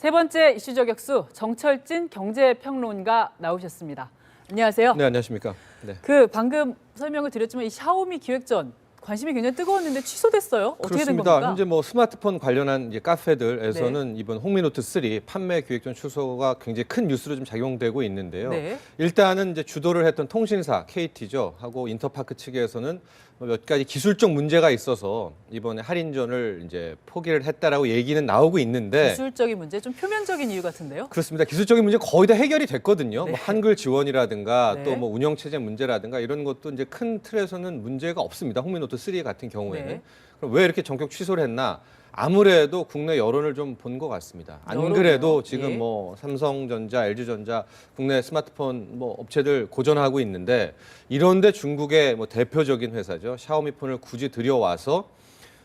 세 번째 이슈 저격수 정철진 경제평론가 나오셨습니다. 안녕하세요. 네, 안녕하십니까. 네. 방금 설명을 드렸지만 이 샤오미 기획전 관심이 굉장히 뜨거웠는데 취소됐어요. 어떻게 된 그렇습니다. 겁니까? 현재 뭐 스마트폰 관련한 이제 카페들에서는 이번 홍미노트 3 판매 기획전 취소가 굉장히 큰 뉴스로 좀 작용되고 있는데요. 네. 일단은 이제 주도를 했던 통신사 KT죠 하고 인터파크 측에서는 몇 가지 기술적 문제가 있어서 이번에 할인전을 이제 포기를 했다라고 얘기는 나오고 있는데 기술적인 문제, 좀 표면적인 이유 같은데요. 그렇습니다. 기술적인 문제 거의 다 해결이 됐거든요. 네. 뭐 한글 지원이라든가 네. 또 뭐 운영 체제 문제라든가 이런 것도 이제 큰 틀에서는 문제가 없습니다. 홍미노트 3 같은 경우에는. 네. 그럼 왜 이렇게 전격 취소를 했나? 아무래도 국내 여론을 좀 본 것 같습니다. 안 여론이요? 그래도 지금 예. 뭐 삼성전자, LG전자 국내 스마트폰 뭐 업체들 고전하고 있는데 이런데 중국의 뭐 대표적인 회사죠. 샤오미폰을 굳이 들여와서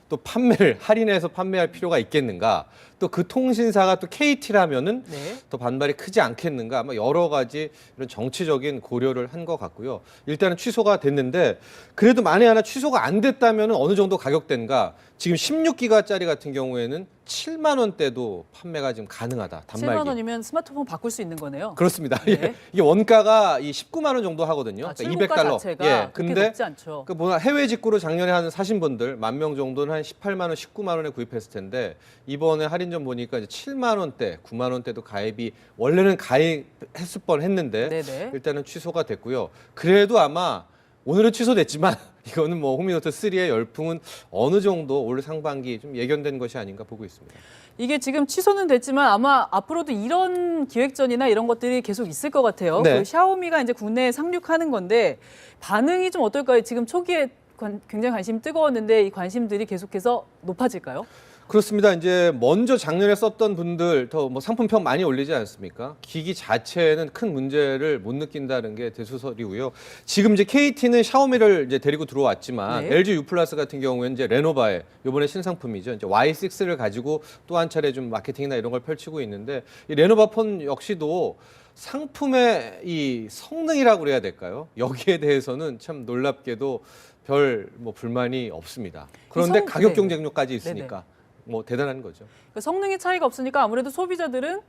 또 판매를 할인해서 판매할 필요가 있겠는가? 또 그 통신사가 또 KT라면은 네. 더 반발이 크지 않겠는가? 뭐 여러 가지 이런 정치적인 고려를 한 것 같고요. 일단은 취소가 됐는데 그래도 만에 하나 취소가 안 됐다면 어느 정도 가격대인가? 지금 16기가짜리 같은 경우에는 7만 원대도 판매가 지금 가능하다. 단말기. 7만 원이면 스마트폰 바꿀 수 있는 거네요. 그렇습니다. 네. 예. 이게 원가가 이 19만 원 정도 하거든요. 출고가 200달러. 자체가 예. 그렇게 근데 높지 않죠. 그 뭐 해외 직구로 작년에 사신 분들 10,000명 정도는 한 18만 원, 19만 원에 구입했을 텐데 이번에 할인전 보니까 이제 7만 원대, 9만 원대도 가입이 원래는 가입했을 뻔했는데 네네. 일단은 취소가 됐고요. 그래도 아마 오늘은 취소됐지만 이거는 뭐 홍미노트 3의 열풍은 어느 정도 올 상반기 좀 예견된 것이 아닌가 보고 있습니다. 이게 지금 취소는 됐지만 아마 앞으로도 이런 기획전이나 이런 것들이 계속 있을 것 같아요. 네. 그 샤오미가 이제 국내에 상륙하는 건데 반응이 좀 어떨까요? 지금 초기에 굉장히 관심이 뜨거웠는데 이 관심들이 계속해서 높아질까요? 그렇습니다. 이제 먼저 작년에 썼던 분들 더 뭐 상품평 많이 올리지 않습니까? 기기 자체에는 큰 문제를 못 느낀다는 게 대수설이고요. 지금 이제 KT는 샤오미를 이제 데리고 들어왔지만 네. LG U 플러스 같은 경우에는 이제 레노바의 이번에 신상품이죠. 이제 Y6를 가지고 또 한 차례 좀 마케팅이나 이런 걸 펼치고 있는데 이 레노바 폰 역시도 상품의 이 성능이라고 그래야 될까요? 여기에 대해서는 참 놀랍게도 별 뭐 불만이 없습니다. 그런데 가격 경쟁력까지 있으니까 뭐 대단한 거죠. 성능의 차이가 없으니까 아무래도 소비자들은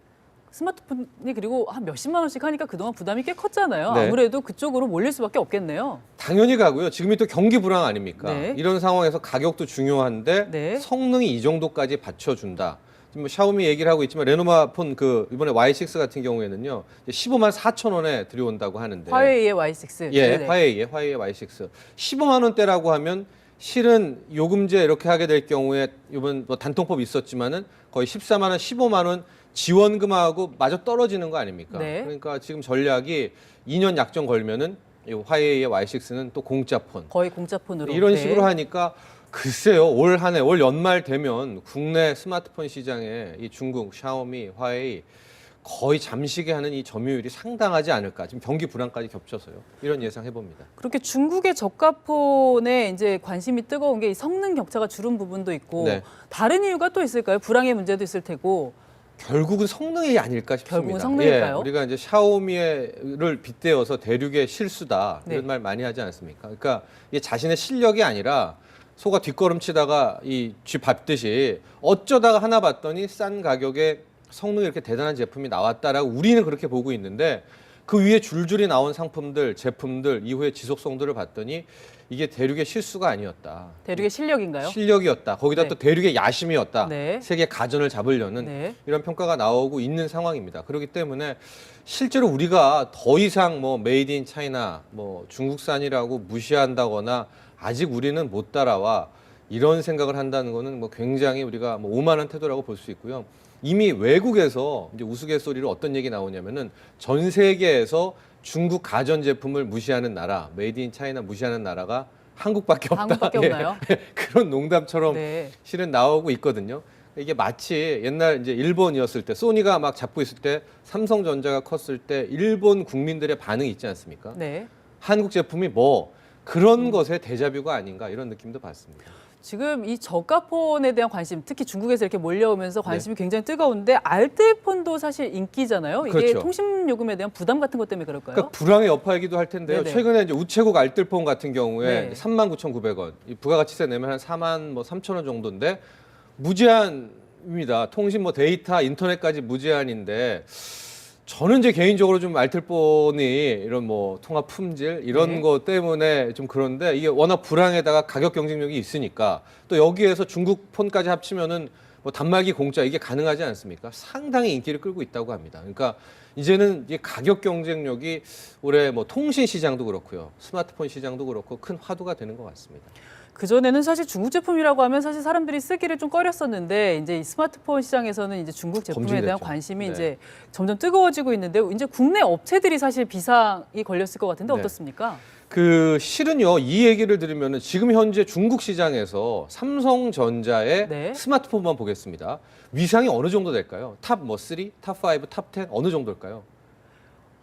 스마트폰이 그리고 한 몇십만 원씩 하니까 그동안 부담이 꽤 컸잖아요. 네. 아무래도 그쪽으로 몰릴 수밖에 없겠네요. 당연히 가고요. 지금이 또 경기 불황 아닙니까? 네. 이런 상황에서 가격도 중요한데 네. 성능이 이 정도까지 받쳐준다. 지금 뭐 샤오미 얘기를 하고 있지만 레노바 폰 그 이번에 Y6 같은 경우에는요 15만 4천 원에 들여온다고 하는데 화웨이의 Y6. 예, 네네. 화웨이의 Y6 15만 원대라고 하면 실은 요금제 이렇게 하게 될 경우에 이번 뭐 단통법 있었지만은 거의 14만 원, 15만 원 지원금하고 마저 떨어지는 거 아닙니까? 네. 그러니까 지금 전략이 2년 약정 걸면은 이 화웨이의 Y6는 또 공짜 폰. 거의 공짜 폰으로. 이런 네. 식으로 하니까 글쎄요. 올 한 해, 올 연말 되면 국내 스마트폰 시장에 이 중국 샤오미, 화웨이 거의 잠식에 하는 이 점유율이 상당하지 않을까. 지금 경기 불황까지 겹쳐서요. 이런 예상해 봅니다. 그렇게 중국의 저가폰에 이제 관심이 뜨거운 게 이 성능 격차가 줄은 부분도 있고 네. 다른 이유가 또 있을까요? 불황의 문제도 있을 테고. 결국은 성능이 아닐까 싶습니다. 결국은 성능일까요? 예, 우리가 이제 샤오미를 빗대어서 대륙의 실수다 이런 네. 말 많이 하지 않습니까? 그러니까 이게 자신의 실력이 아니라 소가 뒷걸음치다가 이 쥐 밟듯이 어쩌다가 하나 봤더니 싼 가격에 성능이 이렇게 대단한 제품이 나왔다라고 우리는 그렇게 보고 있는데 그 위에 줄줄이 나온 상품들, 제품들 이후에 지속성들을 봤더니 이게 대륙의 실수가 아니었다. 대륙의 실력인가요? 실력이었다. 거기다 네. 또 대륙의 야심이었다. 네. 세계 가전을 잡으려는 네. 이런 평가가 나오고 있는 상황입니다. 그렇기 때문에 실제로 우리가 더 이상 뭐 메이드 인 차이나 뭐 중국산이라고 무시한다거나 아직 우리는 못 따라와 이런 생각을 한다는 거는 뭐 굉장히 우리가 뭐 오만한 태도라고 볼 수 있고요. 이미 외국에서 이제 우스갯소리로 어떤 얘기 나오냐면은 전 세계에서 중국 가전 제품을 무시하는 나라, 메이드 인 차이나 무시하는 나라가 한국밖에 없다. 한국밖에 없나요? 그런 농담처럼 네. 실은 나오고 있거든요. 이게 마치 옛날 이제 일본이었을 때 소니가 막 잡고 있을 때 삼성전자가 컸을 때 일본 국민들의 반응이 있지 않습니까? 네. 한국 제품이 뭐 그런 것의 데자뷰가 아닌가 이런 느낌도 받습니다. 지금 이 저가폰에 대한 관심, 특히 중국에서 이렇게 몰려오면서 관심이 네. 굉장히 뜨거운데 알뜰폰도 사실 인기잖아요. 이게 그렇죠. 통신 요금에 대한 부담 같은 것 때문에 그럴까요? 그러니까 불황의 여파이기도 할 텐데요. 네네. 최근에 이제 우체국 알뜰폰 같은 경우에 네. 39,900원, 이 부가가치세 내면 한 4만 뭐 3천 원 정도인데 무제한 무제한입니다. 통신 뭐 데이터, 인터넷까지 무제한인데 저는 이제 개인적으로 좀 알뜰폰이 이런 뭐 통화 품질 이런 네. 거 때문에 좀 그런데 이게 워낙 불황에다가 가격 경쟁력이 있으니까 또 여기에서 중국 폰까지 합치면은 뭐 단말기 공짜 이게 가능하지 않습니까? 상당히 인기를 끌고 있다고 합니다. 그러니까 이제는 이 가격 경쟁력이 올해 뭐 통신 시장도 그렇고요. 스마트폰 시장도 그렇고 큰 화두가 되는 것 같습니다. 그전에는 사실 중국 제품이라고 하면 사실 사람들이 쓰기를 좀 꺼렸었는데 이제 이 스마트폰 시장에서는 이제 중국 제품에 대한 검증됐죠. 관심이 네. 이제 점점 뜨거워지고 있는데요. 이제 국내 업체들이 사실 비상이 걸렸을 것 같은데 네. 어떻습니까? 그 실은요 이 얘기를 들으면은 지금 현재 중국 시장에서 삼성전자의 네. 스마트폰만 보겠습니다. 위상이 어느 정도 될까요? 탑 뭐 3, 탑 5, 탑 10 어느 정도일까요?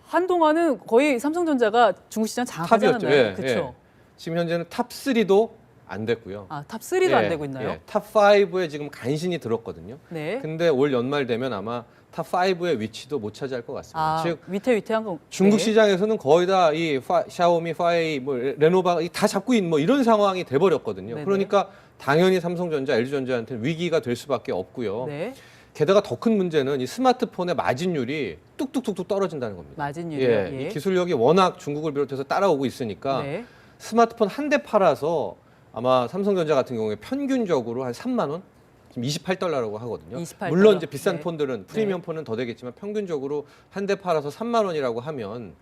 한동안은 거의 삼성전자가 중국 시장 장악하지 탑이었죠. 않았나요? 그렇죠. 지금 현재는 탑 3도 안 됐고요. 아, 탑 3도 안 되고 있나요? 탑 5에 지금 간신히 들었거든요. 네. 근데 올 연말 되면 아마 탑 5의 위치도 못 차지할 것 같습니다. 아, 즉 위태위태한 거. 중국 네. 시장에서는 거의 다 이 샤오미, 파이, 뭐 레노바 다 잡고 있는 뭐 이런 상황이 돼 버렸거든요. 네네. 그러니까 당연히 삼성전자, LG전자한테는 위기가 될 수밖에 없고요. 네. 게다가 더 큰 문제는 이 스마트폰의 마진율이 뚝뚝뚝뚝 떨어진다는 겁니다. 마진율이요. 예, 이 기술력이 워낙 중국을 비롯해서 따라오고 있으니까 네. 스마트폰 한 대 팔아서 아마 삼성전자 같은 경우에 평균적으로 한 3만 원? 지금 $28라고 하거든요. 28 물론 이제 비싼 네. 폰들은 프리미엄 폰은 더 되겠지만 평균적으로 한 대 팔아서 3만 원이라고 하면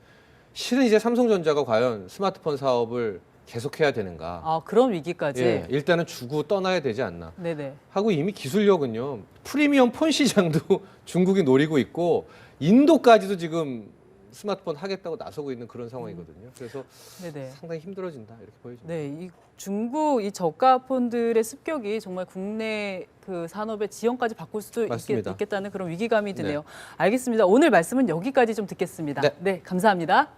실은 이제 삼성전자가 과연 스마트폰 사업을 계속해야 되는가? 아, 그런 위기까지. 예, 일단은 주고 떠나야 되지 않나 네네. 하고 이미 기술력은요 프리미엄 폰 시장도 중국이 노리고 있고 인도까지도 지금 스마트폰 하겠다고 나서고 있는 그런 상황이거든요. 그래서 네네. 상당히 힘들어진다 이렇게 보여집니다. 네, 이 중국 이 저가 폰들의 습격이 정말 국내 그 산업의 지형까지 바꿀 수도 맞습니다. 있겠다는 그런 위기감이 드네요. 알겠습니다. 오늘 말씀은 여기까지 좀 듣겠습니다. 네. 네, 감사합니다.